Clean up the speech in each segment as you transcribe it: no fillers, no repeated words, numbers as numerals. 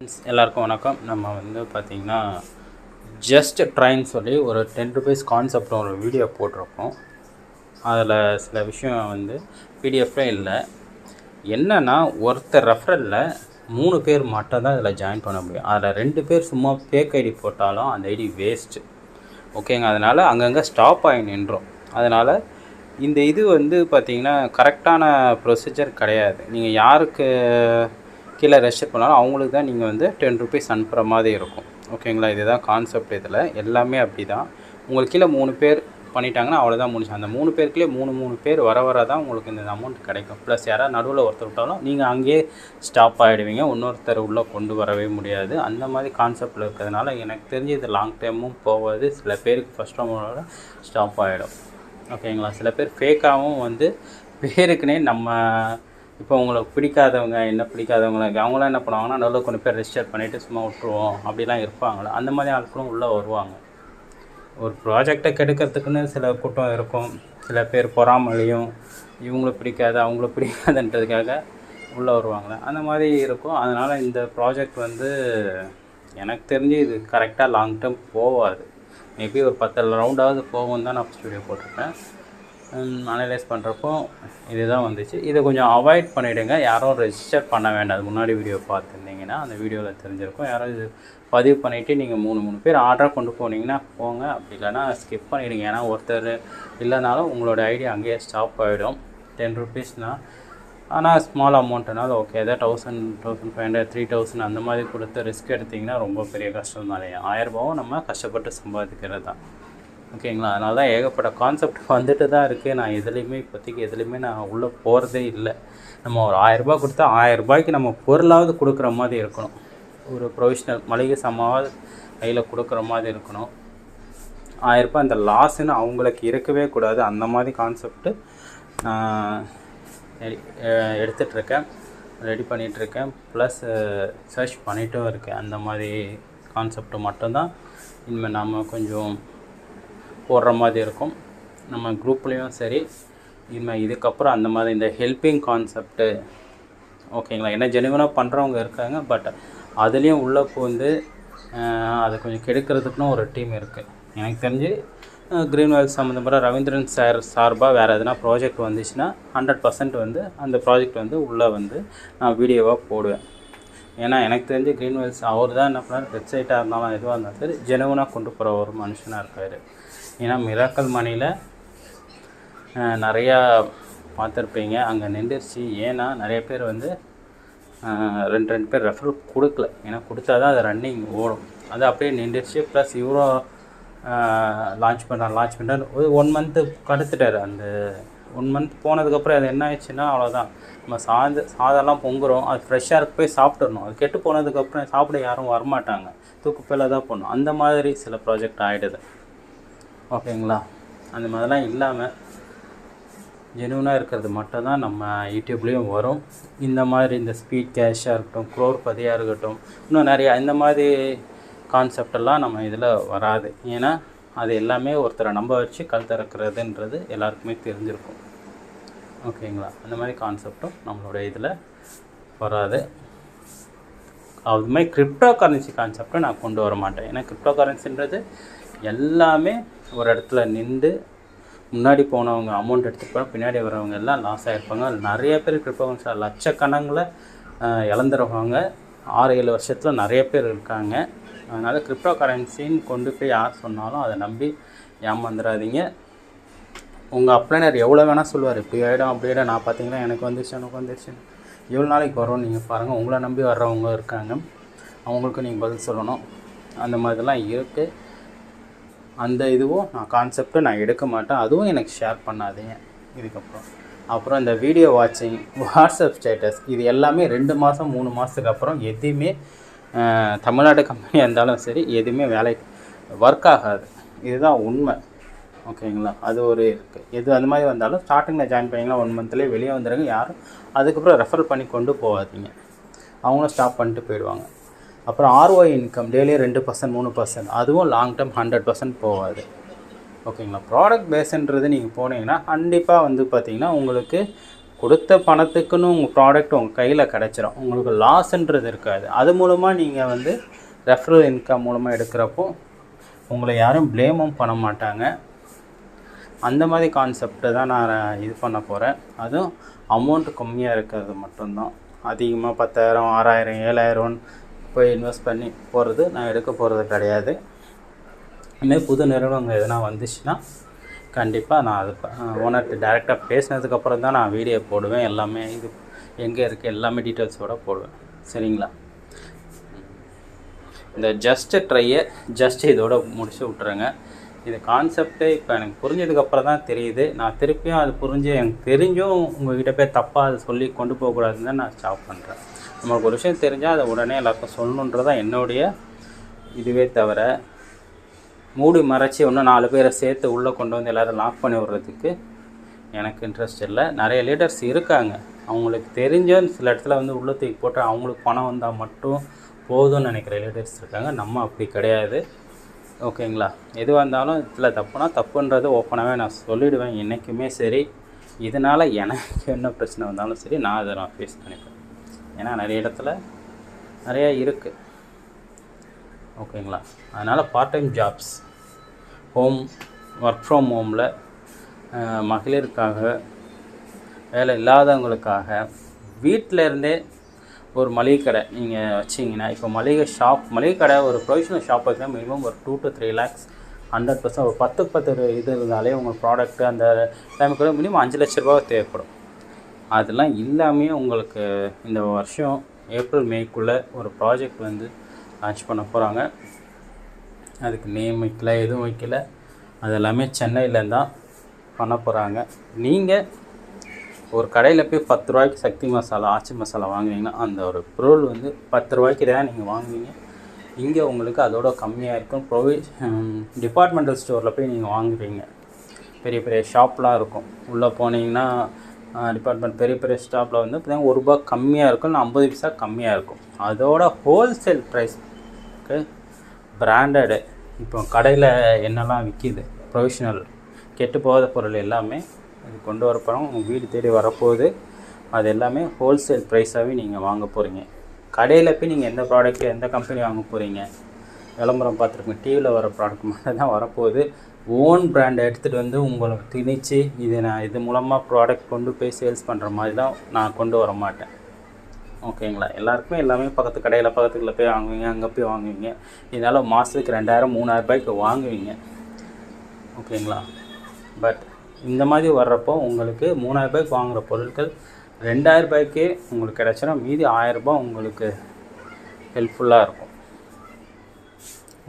எல்லாருக்கும் வணக்கம். நம்ம வந்து பார்த்திங்கன்னா ஜஸ்ட் ட்ரைன்னு சொல்லி ஒரு 10 rupees கான்செப்ட் ஒரு வீடியோ போட்டிருக்கோம். அதில் சில விஷயம் வந்து பிடிஎஃப்ல இல்லை. என்னென்னா ஒருத்தர் ரெஃபரலில் 3 பேர் மட்டும்தான் இதில் ஜாயின் பண்ண முடியும். அதில் 2 பேர் சும்மா ஃபேக் ஐடி போட்டாலும் அந்த ஐடி வேஸ்ட்டு. ஓகேங்க. அதனால் அங்கங்கே ஸ்டாப் ஆகி நின்றோம். அதனால் இந்த இது வந்து பார்த்திங்கன்னா கரெக்டான ப்ரொசீஜர் கிடையாது. நீங்கள் யாருக்கு கீழே ரெஜிஸ்டர் பண்ணாலும் அவங்களுக்கு தான் நீங்கள் வந்து 10 rupees அனுப்புகிற மாதிரி இருக்கும். ஓகேங்களா. இதுதான் கான்செப்ட். இதில் எல்லாமே அப்படி தான். உங்களுக்கு கீழே 3 பேர் பண்ணிட்டாங்கன்னா அவ்வளோதான் முடிச்சு. அந்த 3 பேருக்குள்ளே 3 பேர் வர தான் உங்களுக்கு இந்த அமௌண்ட் கிடைக்கும். ப்ளஸ் யாராவது நடுவில் ஒருத்தர் விட்டாலும் நீங்கள் அங்கேயே ஸ்டாப் ஆகிடுவீங்க. இன்னொருத்தர் உள்ளே கொண்டு வரவே முடியாது. அந்த மாதிரி கான்செப்டில் இருக்கிறதுனால எனக்கு தெரிஞ்சு இது லாங் டைமும் போகாது. சில பேருக்கு ஃபஸ்ட் அமௌண்ட்டோட ஸ்டாப் ஆகிடும். ஓகேங்களா. சில பேர் ஃபேக்காகவும் வந்து பேருக்குனே நம்ம இப்போ உங்களுக்கு பிடிக்காதவங்க பிடிக்காதவங்களுக்கு அவங்களாம் என்ன பண்ணுவாங்கன்னா நடுவில் கொஞ்சம் பேர் ரெஜிஸ்டர் பண்ணிவிட்டு சும்மா விட்ருவோம் அப்படிலாம் இருப்பாங்களே. அந்த மாதிரி ஆட்களும் உள்ளே வருவாங்க. ஒரு ப்ராஜெக்டை கெடுக்கிறதுக்குன்னு சில கூட்டம் இருக்கும். சில பேர் பொறாமலையும் இவங்களுக்கு பிடிக்காது அவங்களுக்கு பிடிக்காதுன்றதுக்காக உள்ளே வருவாங்களே. அந்த மாதிரி இருக்கும். அதனால் இந்த ப்ராஜெக்ட் வந்து எனக்கு தெரிஞ்சு இது கரெக்டாக லாங் டேர்ம் போகாது. மேபி ஒரு 10 ரவுண்டாவது போகும் தான் நான் ஸ்டுடியோ போட்டிருப்பேன். அனலைஸ் பண்ணுறப்போ இதுதான் வந்துச்சு. இதை கொஞ்சம் அவாய்ட் பண்ணிவிடுங்க. யாரும் ரெஜிஸ்டர் பண்ண வேண்டாம். அது முன்னாடி வீடியோ பார்த்துருந்தீங்கன்னா அந்த வீடியோவில் தெரிஞ்சிருக்கும். யாரும் இது பதிவு பண்ணிவிட்டு நீங்கள் 3 பேர் ஆர்டராக கொண்டு போனீங்கன்னா போங்க. அப்படி இல்லைனா ஸ்கிப் பண்ணிவிடுங்க. ஏன்னா ஒருத்தர் இல்லைனாலும் உங்களோட ஐடியா அங்கேயே ஸ்டாப் ஆகிடும். 10 rupeesனால் ஆனால் ஸ்மால் அமௌண்ட்டுனாலும் ஓகே. ஏதாவது 1000, 1500, 3000 அந்த மாதிரி கொடுத்து ரிஸ்க் எடுத்திங்கன்னா ரொம்ப பெரிய கஷ்டம் தான் இல்லையா. 1000 நம்ம கஷ்டப்பட்டு சம்பாதிக்கிறது தான். ஓகேங்களா. அதனால தான் ஏகப்பட்ட கான்செப்ட் வந்துட்டு தான் இருக்குது. நான் இப்போதைக்கு நான் உள்ளே போகிறதே இல்லை. நம்ம ஒரு 1000 கொடுத்தா 1000 நம்ம பொருளாவது கொடுக்குற மாதிரி இருக்கணும். ஒரு ப்ரொவிஷ்னல் மளிகை சாமாவது கையில் கொடுக்குற மாதிரி இருக்கணும். 1000 அந்த லாஸுன்னு அவங்களுக்கு இருக்கவே கூடாது. அந்த மாதிரி கான்செப்ட்டு எடுத்துகிட்ருக்கேன், ரெடி பண்ணிகிட்ருக்கேன். ப்ளஸ் சர்ச் பண்ணிகிட்டும் இருக்கேன். அந்த மாதிரி கான்செப்ட்டு மட்டும்தான் இனிமேல் நாம் கொஞ்சம் போடுற மாதிரி இருக்கும். நம்ம குரூப்லேயும் சரி இனிமேல் இதுக்கப்புறம் அந்த மாதிரி இந்த ஹெல்ப்பிங் கான்செப்ட்டு ஓகேங்களா. ஏன்னா ஜெனுவனாக பண்ணுறவங்க இருக்காங்க. பட் அதுலேயும் உள்ளே வந்து அதை கொஞ்சம் கெடுக்கிறதுக்குன்னு ஒரு டீம் இருக்குது. எனக்கு தெரிஞ்சு க்ரீன் வேல்ஸ் சம்மந்தப்பட்ட ரவீந்திரன் சார் சார்பாக வேறு எதனா ப்ராஜெக்ட் வந்துச்சுன்னா 100% வந்து அந்த ப்ராஜெக்ட் வந்து உள்ளே வந்து நான் வீடியோவாக போடுவேன். ஏன்னா எனக்கு தெரிஞ்சு க்ரீன் வேல்ஸ் அவர் தான் என்ன பண்ணார், வெப்சைட்டாக இருந்தாலும் எதுவாக இருந்தாலும் சரி ஜெனுவனாக கொண்டு போகிற ஒரு மனுஷனாக இருக்கார். ஏன்னா மிராக்கல் மணியில் நிறையா பார்த்துருப்பீங்க. அங்கே நின்றுச்சு. ஏன்னா நிறைய பேர் வந்து 2 பேர் ரெஃபரல் கொடுக்கல. ஏன்னா கொடுத்தா தான் அது ரன்னிங் ஓடும். அது அப்படியே நின்றுச்சு. ப்ளஸ் இவரும் லான்ச் பண்ணுறாரு. ஒரு 1 month கடத்திட்டார். அந்த 1 month போனதுக்கப்புறம் அது என்ன ஆயிடுச்சுன்னா அவ்வளோதான். நம்ம சாதெல்லாம் பொங்குறோம். அது ஃப்ரெஷ்ஷாக இருக்க போய் சாப்பிட்றணும். அது கெட்டு போனதுக்கப்புறம் சாப்பிட யாரும் வரமாட்டாங்க. தூக்குப்பையில் தான் போடணும். அந்த மாதிரி சில ப்ராஜெக்ட் ஆகிடுது. ஓகேங்களா. அந்த மாதிரிலாம் இல்லாமல் ஜெனுவனாக இருக்கிறது மட்டும்தான் நம்ம யூடியூப்லேயும் வரும். இந்த மாதிரி இந்த ஸ்பீட் கேஷாக இருக்கட்டும், க்ரோர்பதியாக இருக்கட்டும், இன்னும் நிறையா இந்த மாதிரி கான்செப்டெல்லாம் நம்ம இதில் வராது. ஏன்னா அது எல்லாமே ஒருத்தரை நம்ப வச்சு கல் திறக்கிறதுன்றது எல்லாருக்குமே தெரிஞ்சிருக்கும். ஓகேங்களா. அந்த மாதிரி கான்செப்டும் நம்மளோட இதில் வராது. அது மாதிரி கிரிப்டோ கரன்சி கான்செப்டை நான் கொண்டு வர மாட்டேன். ஏன்னா கிரிப்டோ கரன்சின்றது எல்லாமே ஒரு இடத்துல நின்று முன்னாடி போனவங்க அமௌண்ட் எடுத்துகிட்டு பின்னாடி வரவங்க எல்லாம் லாஸ் ஆகிருப்பாங்க. நிறைய பேர் கிரிப்டோ கரன்சி லட்சக்கணக்கில் இழந்துருவாங்க. 6-7 வருஷத்தில் நிறைய பேர் இருக்காங்க. அதனால் கிரிப்டோ கரன்சின்னு கொண்டு போய் யார் சொன்னாலும் அதை நம்பி ஏமாந்துடாதீங்க. உங்கள் அப்ளைனர் எவ்வளோ வேணால் சொல்லுவார், இப்படி ஆகிடும் அப்படி ஆகிடும். நான் பார்த்தீங்கன்னா எனக்கு வந்துருச்சு எவ்வளோ நாளைக்கு வரும் நீங்கள் பாருங்கள். உங்களை நம்பி வர்றவங்க இருக்காங்க. அவங்களுக்கு நீங்கள் பதில் சொல்லணும். அந்த மாதிரிலாம் இருக்குது. அந்த இதுவும் நான் கான்செப்டை நான் எடுக்க மாட்டேன். அதுவும் எனக்கு ஷேர் பண்ணாதீங்க இதுக்கப்புறம். அப்புறம் இந்த வீடியோ வாட்சிங், வாட்ஸ்அப் ஸ்டேட்டஸ், இது எல்லாமே 2 மாதம் 3 மாதத்துக்கு அப்புறம் எதுவுமே தமிழ்நாடு கம்பெனியாக இருந்தாலும் சரி எதுவுமே வேலைக்கு ஒர்க் ஆகாது. இதுதான் உண்மை. ஓகேங்களா. அது ஒரு இருக்குது. எது அந்த மாதிரி வந்தாலும் ஸ்டார்டிங்கில் ஜாயின் பண்ணிங்கன்னா 1 monthலேயே வெளியே வந்துடுங்க. யாரும் அதுக்கப்புறம் ரெஃபர் பண்ணி கொண்டு போகாதீங்க. அவங்களும் ஸ்டாப் பண்ணிட்டு போயிடுவாங்க. அப்புறம் ROI இன்கம் டெய்லி 2%, 3%, அதுவும் லாங் டேர்ம் 100% போகாது. ஓகேங்களா. ப்ராடக்ட் பேஸ்ன்றது நீங்கள் போனீங்கன்னா கண்டிப்பாக வந்து பார்த்திங்கன்னா உங்களுக்கு கொடுத்த பணத்துக்குன்னு உங்கள் ப்ராடக்ட் உங்கள் கையில் கிடச்சிரும், உங்களுக்கு லாஸ்ன்றது இருக்காது. அது மூலமாக நீங்கள் வந்து ரெஃபரல் இன்கம் மூலமாக எடுக்கிறப்போ உங்களை யாரும் ப்ளேமும் பண்ண மாட்டாங்க. அந்த மாதிரி கான்செப்டை தான் நான் இது பண்ண போகிறேன். அதுவும் அமௌண்ட்டு கம்மியாக இருக்கிறது மட்டும்தான். அதிகமாக 10,000 6,000 7,000 போய் இன்வெஸ்ட் பண்ணி போகிறது நான் எடுக்க போகிறது கிடையாது. இதுமாதிரி புது நிறுவனங்கள் எதனா வந்துச்சுன்னா கண்டிப்பாக நான் அது ஓனர்கிட்ட டேரெக்டாக பேசினதுக்கப்புறம் தான் நான் வீடியோ போடுவேன். எல்லாமே இது எங்கே இருக்குது எல்லாமே டீட்டெயில்ஸோடு போடுவேன். சரிங்களா? இந்த ஜஸ்ட்டு இதோட முடிச்சு விட்ருங்க. இது கான்செப்ட்டு இப்போ எனக்கு புரிஞ்சதுக்கப்புறம் தான் தெரியுது. நான் திருப்பியும் அது புரிஞ்சு எனக்கு தெரிஞ்சும் உங்கள்கிட்ட போய் தப்பாக அதை சொல்லி கொண்டு போகக்கூடாதுன்னு தான் நான் ஸ்டாப் பண்ணுறேன். நம்மளுக்கு ஒரு விஷயம் தெரிஞ்சால் அதை உடனே எல்லாருக்கும் சொல்லணுன்றதான் என்னுடைய இதுவே தவிர, மூடி மறைச்சி இன்னும் 4 பேரை சேர்த்து உள்ளே கொண்டு வந்து எல்லோரும் லாக் பண்ணி விடுறதுக்கு எனக்கு இன்ட்ரெஸ்ட் இல்லை. நிறைய லீடர்ஸ் இருக்காங்க, அவங்களுக்கு தெரிஞ்ச சில இடத்துல வந்து உள்ளே தூக்கி போட்டு அவங்களுக்கு பணம் வந்தால் மட்டும் போதும்னு நினைக்கிற லீடர்ஸ் இருக்காங்க. நம்ம அப்படி கிடையாது. ஓகேங்களா? எதுவாக இருந்தாலும் இதில் தப்புனா தப்புன்றது ஓப்பனாகவே நான் சொல்லிவிடுவேன் என்றைக்குமே. சரி, இதனால் எனக்கு என்ன பிரச்சனை வந்தாலும் சரி நான் அதை ஃபேஸ் பண்ணிப்பேன். ஏன்னா நிறைய இடத்துல நிறையா இருக்குது. ஓகேங்களா? அதனால் part time jobs, work from ஹோமில் மகளிருக்காக, வேலை இல்லாதவங்களுக்காக வீட்டில் இருந்தே ஒரு மளிகை கடை நீங்கள் வச்சிங்கன்னா, இப்போ மளிகை கடை ஒரு ப்ரொவிஷனல் ஷாப் வைக்க மினிமம் ஒரு 2 to 3 lakhs 100% ஒரு 10 இது இருந்தாலே உங்கள் ப்ராடக்ட்டு அந்த டைமுக்கு மினிமம் 5 லட்ச ரூபா தேவைப்படும். அதெல்லாம் இல்லாமே உங்களுக்கு இந்த வருஷம் ஏப்ரல் மேக்குள்ளே ஒரு ப்ராஜெக்ட் வந்து லான்ச் பண்ண போகிறாங்க. அதுக்கு நேம் வைக்கல, எதுவும் வைக்கல, அது எல்லாமே சென்னையில் தான் பண்ண போகிறாங்க. நீங்கள் ஒரு கடையில் போய் 10 ரூபாய்க்கு சக்தி மசாலா, ஆச்சி மசாலா வாங்குவீங்கன்னா அந்த ஒரு பொருள் வந்து 10 ரூபாய்க்கு தான் நீங்கள் வாங்குவீங்க. இங்கே உங்களுக்கு அதோட கம்மியாக இருக்கும். டிபார்ட்மெண்டல் ஸ்டோரில் போய் நீங்கள் வாங்குவீங்க. பெரிய பெரிய ஷாப்லாம் இருக்கும், உள்ளே போனீங்கன்னா டிபார்ட்மெண்ட் பெரிய பெரிய ஷாப்பில் வந்து பார்த்தீங்கன்னா ₹1 கம்மியாக இருக்கும், இல்லை 50 பைசா கம்மியாக இருக்கும். அதோட ஹோல்சேல் ப்ரைஸ்க்கு பிராண்டடு இப்போ கடையில் என்னெல்லாம் விற்கிது, ப்ரொவிஷனல் கெட்டு போகாத பொருள் எல்லாமே அது கொண்டு வரப்போகிறோம். உங்கள் வீடு தேடி வரப்போகுது. அது எல்லாமே ஹோல்சேல் ப்ரைஸாகவே நீங்கள் வாங்க போகிறீங்க. கடையில் போய் நீங்கள் எந்த ப்ராடக்ட்டு எந்த கம்பெனி வாங்க போகிறீங்க, விளம்பரம் பார்த்துருக்கோங்க, டிவியில் வர ப்ராடக்ட் மட்டும் தான் வரப்போகுது. ஓன் பிராண்டை எடுத்துகிட்டு வந்து உங்களை திணிச்சு இது மூலமாக ப்ராடக்ட் கொண்டு போய் சேல்ஸ் பண்ணுற மாதிரி தான் நான் கொண்டு வர மாட்டேன். ஓகேங்களா? எல்லாருக்குமே எல்லாமே பக்கத்து கடையில் போய் வாங்குவீங்க, அங்கே போய் வாங்குவீங்க. இதனால் மாதத்துக்கு 2,000 3,000 ரூபாய்க்கு வாங்குவீங்க. ஓகேங்களா? பட் இந்த மாதிரி வர்றப்போ உங்களுக்கு 3,000 ரூபாய்க்கு வாங்குகிற பொருட்கள் 2,000 ரூபாய்க்கே உங்களுக்கு கிடச்சினா மீதி 1,000 ரூபாய் உங்களுக்கு ஹெல்ப்ஃபுல்லாக இருக்கும்.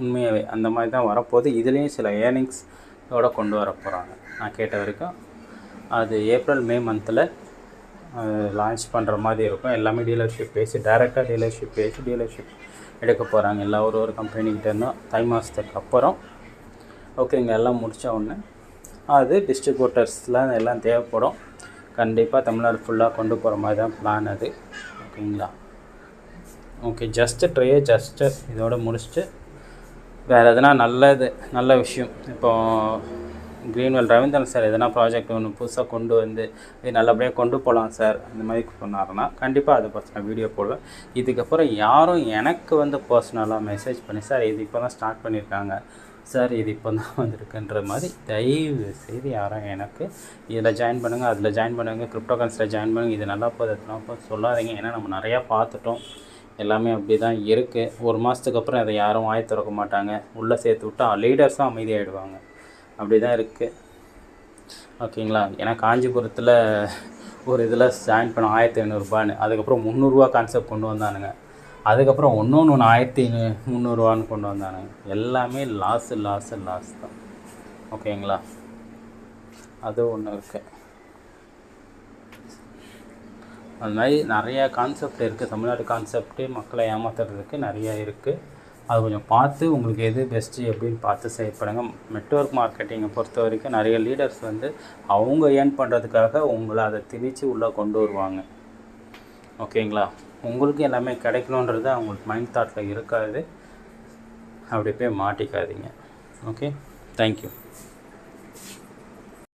உண்மையாகவே அந்த மாதிரி தான் வரப்போகுது. இதுலேயும் சில ஏர்னிங்ஸோடு கொண்டு வர போகிறாங்க. நான் கேட்ட வரைக்கும் அது ஏப்ரல் மே மந்தில் லான்ச் பண்ணுற மாதிரி இருக்கும். எல்லாமே டீலர்ஷிப் பேசி டேரெக்டாக டீலர்ஷிப் எடுக்க போகிறாங்க. எல்லா ஒரு கம்பெனிக்கிட்ட இருந்தோம் தை மாதத்துக்கு அப்புறம். ஓகேங்க, எல்லாம் முடித்த உடனே அது டிஸ்ட்ரிபியூட்டர்ஸ்லாம் எல்லாம் தேவைப்படும். கண்டிப்பாக தமிழ்நாடு ஃபுல்லாக கொண்டு போகிற மாதிரி தான் பிளான் அது. ஓகேங்களா? ஓகே, ஜஸ்ட்டு இதோட முடிச்சுட்டு வேறு எதனா நல்ல விஷயம், இப்போது கிரீன்வெல் ரவீந்திரன் சார் எதனா ப்ராஜெக்ட் ஒன்று புதுசாக கொண்டு வந்து இது நல்லபடியாக கொண்டு போகலாம் சார் அந்த மாதிரி சொன்னாருன்னா கண்டிப்பாக அதை பற்றி நான் வீடியோ போடுவேன். இதுக்கப்புறம் யாரும் எனக்கு வந்து பர்சனலாக மெசேஜ் பண்ணி சார் இது இப்போ தான் ஸ்டார்ட் பண்ணியிருக்காங்க சார், இது இப்போ தான் வந்திருக்குன்ற மாதிரி தயவு செய்து யாரும் எனக்கு இதில் ஜாயின் பண்ணுங்கள், அதில் ஜாயின் பண்ணுங்கள், கிரிப்டோ கரன்சியில் ஜாயின் பண்ணுங்கள், இது நல்லா போகுது அதெல்லாம் போது சொல்லாதீங்க. ஏன்னா நம்ம நிறையா பார்த்துட்டோம், எல்லாமே அப்படி தான் இருக்குது. ஒரு மாதத்துக்கு அப்புறம் அதை யாரும் வாய் திறக்க மாட்டாங்க. உள்ளே சேர்த்து விட்டால் லீடர்ஸும் அமைதியாகிடுவாங்க. அப்படி தான் இருக்குது. ஓகேங்களா? ஏன்னா காஞ்சிபுரத்தில் ஒரு இதில் ஜாயின் பண்ண 1,500 அதுக்கப்புறம் 300 கான்செப்ட் கொண்டு வந்தானுங்க. அதுக்கப்புறம் ஒன்று 1,300 கொண்டு வந்தானுங்க. எல்லாமே லாஸு தான். ஓகேங்களா? அது ஒன்று இருக்குது. அது மாதிரி நிறையா கான்செப்ட் இருக்குது. தமிழ்நாடு கான்செப்ட்டு மக்களை ஏமாத்துறதுக்கு நிறையா இருக்குது. அது கொஞ்சம் பார்த்து உங்களுக்கு எது பெஸ்ட்டு எப்படின்னு பார்த்து செயல்படுங்க. நெட்வொர்க் மார்க்கெட்டிங்கை பொறுத்த வரைக்கும் நிறைய லீடர்ஸ் வந்து அவங்க ஏர்ன் பண்ணுறதுக்காக உங்களை அதை திணிச்சு உள்ளே கொண்டு வருவாங்க. ஓகேங்களா? உங்களுக்கு எல்லாமே கிடைக்கணுன்றது அவங்களுக்கு மைண்ட் தாட்டில் இருக்காது. அப்படி போய் மாட்டிக்காதீங்க. Okay, thank you.